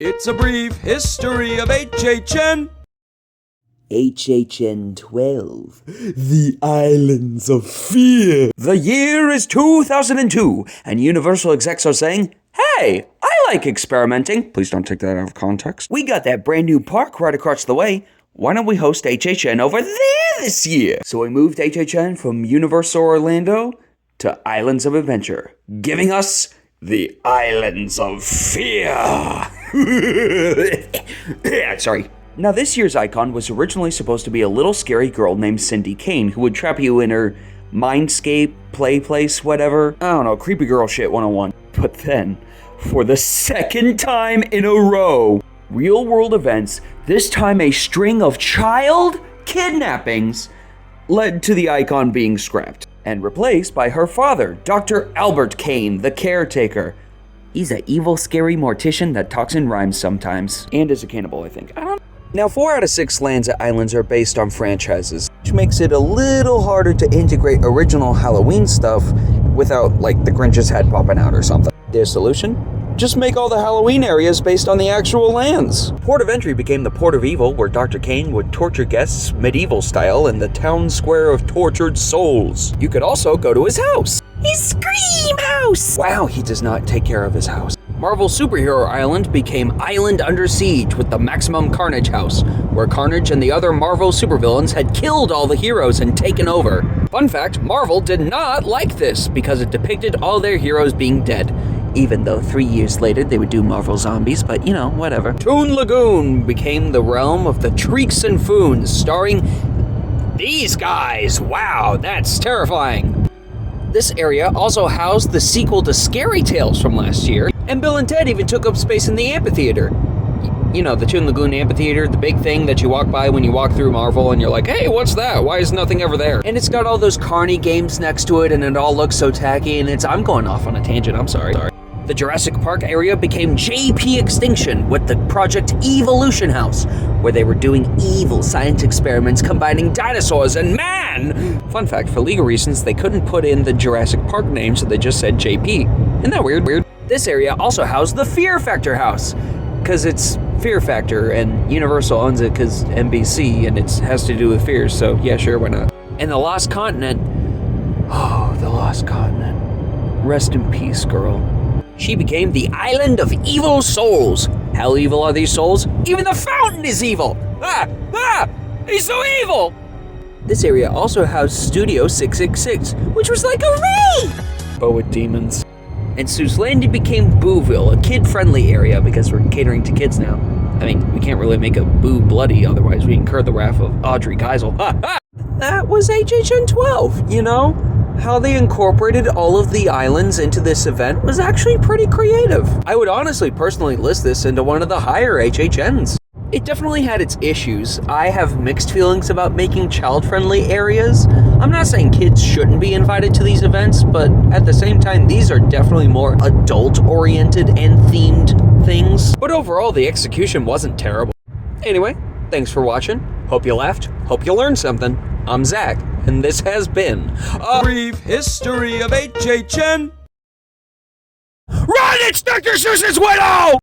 It's a brief history of HHN. HHN 12, the Islands of Fear. The year is 2002, and Universal execs are saying, hey, I like experimenting. Please don't take that out of context. We got that brand new park right across the way. Why don't we host HHN over there this year? So we moved HHN from Universal Orlando to Islands of Adventure, giving us the Islands of Fear. Sorry. Now, this year's icon was originally supposed to be a little scary girl named Cindy Kane who would trap you in her mindscape, play place, whatever. I don't know, creepy girl shit 101. But then, for the second time in a row, real world events, this time a string of child kidnappings, led to the icon being scrapped and replaced by her father, Dr. Albert Kane, the caretaker. He's an evil, scary mortician that talks in rhymes sometimes. And is a cannibal, I think. I don't know. Now, 4 out of 6 lands at Islands are based on franchises, which makes it a little harder to integrate original Halloween stuff without, like, the Grinch's head popping out or something. Their solution? Just make all the Halloween areas based on the actual lands. Port of Entry became the Port of Evil, where Dr. Kane would torture guests medieval style in the town square of tortured souls. You could also go to his house. His Scream House! Wow, he does not take care of his house. Marvel Superhero Island became Island Under Siege with the Maximum Carnage House, where Carnage and the other Marvel supervillains had killed all the heroes and taken over. Fun fact, Marvel did not like this because it depicted all their heroes being dead. Even though 3 years later they would do Marvel Zombies, but you know, whatever. Toon Lagoon became the realm of the Treeks and Foons, starring these guys. Wow, that's terrifying. This area also housed the sequel to Scary Tales from last year, and Bill and Ted even took up space in the amphitheater. You know, the Toon Lagoon amphitheater, the big thing that you walk by when you walk through Marvel and you're like, hey, what's that? Why is nothing ever there? And it's got all those carny games next to it and it all looks so tacky and I'm going off on a tangent, I'm sorry. The Jurassic Park area became JP Extinction with the Project Evolution House, where they were doing evil science experiments combining dinosaurs and man! Fun fact, for legal reasons, they couldn't put in the Jurassic Park name, so they just said JP. Isn't that weird? This area also housed the Fear Factor House, because it's Fear Factor, and Universal owns it because NBC, and it has to do with fears, so yeah, sure, why not? And the Lost Continent. Oh, the Lost Continent. Rest in peace, girl. She became the Island of Evil Souls. How evil are these souls? Even the fountain is evil! He's so evil! This area also housed Studio 666, which was like a rave! But with demons. And Seuss Landing became Booville, a kid-friendly area because we're catering to kids now. I mean, we can't really make a Boo bloody, otherwise we incur the wrath of Audrey Geisel. That was HHN 12, you know? How they incorporated all of the islands into this event was actually pretty creative. I would honestly personally list this into one of the higher HHNs. It definitely had its issues. I have mixed feelings about making child-friendly areas. I'm not saying kids shouldn't be invited to these events, but at the same time, these are definitely more adult-oriented and themed things. But overall, the execution wasn't terrible. Anyway, thanks for watching. Hope you laughed. Hope you learned something. I'm Zach, and this has been A brief history of HHN. Run, it's Dr. Seuss's widow!